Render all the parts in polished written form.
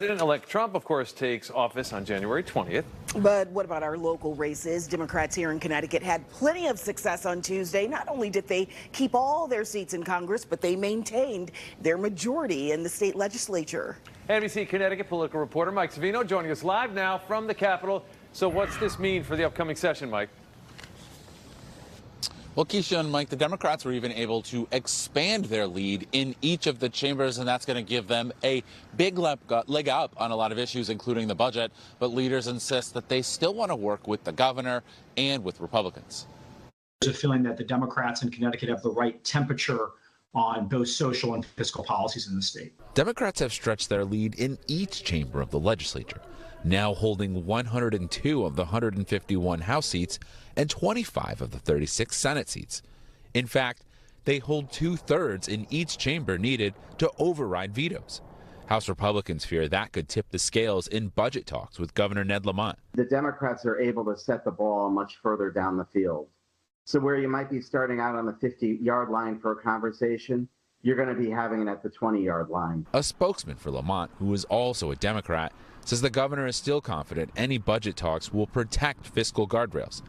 President-elect Trump, of course, takes office on January 20th. But what about our local races? Democrats here in Connecticut had plenty of success on Tuesday. Not only did they keep all their seats in Congress, but they maintained their majority in the state legislature. NBC Connecticut political reporter Mike Savino joining us live now from the Capitol. So what's this mean for the upcoming session, Mike? Well, Keisha and Mike, the Democrats were even able to expand their lead in each of the chambers, and that's going to give them a big leg up on a lot of issues, including the budget. But leaders insist that they still want to work with the governor and with Republicans. There's a feeling that the Democrats in Connecticut have the right temperature on both social and fiscal policies in the state. Democrats have stretched their lead in each chamber of the legislature, now holding 102 of the 151 House seats and 25 of the 36 Senate seats. In fact, they hold 2/3 in each chamber needed to override vetoes. House Republicans fear that could tip the scales in budget talks with Governor Ned Lamont. The Democrats are able to set the ball much further down the field. So where you might be starting out on the 50-yard line for a conversation, you're going to be having it at the 20-yard line. A spokesman for Lamont, who is also a Democrat, says the governor is still confident any budget talks will protect fiscal guardrails.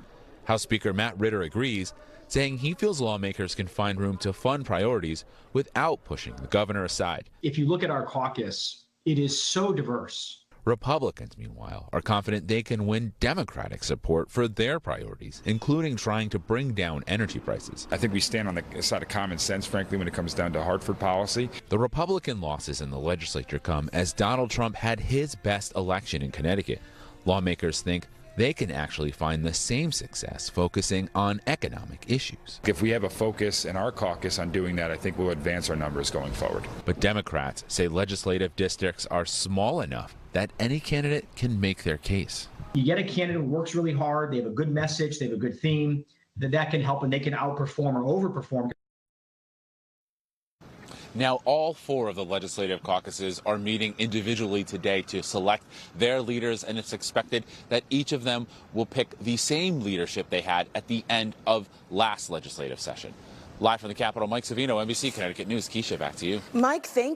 House Speaker Matt Ritter agrees, saying he feels lawmakers can find room to fund priorities without pushing the governor aside. If you look at our caucus, it is so diverse. Republicans, meanwhile, are confident they can win Democratic support for their priorities, including trying to bring down energy prices. I think we stand on the side of common sense, frankly, when it comes down to Hartford policy. The Republican losses in the legislature come as Donald Trump had his best election in Connecticut. Lawmakers think they can actually find the same success focusing on economic issues. If we have a focus in our caucus on doing that, I think we'll advance our numbers going forward. But Democrats say legislative districts are small enough that any candidate can make their case. You get a candidate who works really hard, they have a good message, they have a good theme, that can help and they can outperform or overperform. Now, all 4 of the legislative caucuses are meeting individually today to select their leaders, and it's expected that each of them will pick the same leadership they had at the end of last legislative session. Live from the Capitol, Mike Savino, NBC Connecticut News. Keisha, back to you. Mike, thank you.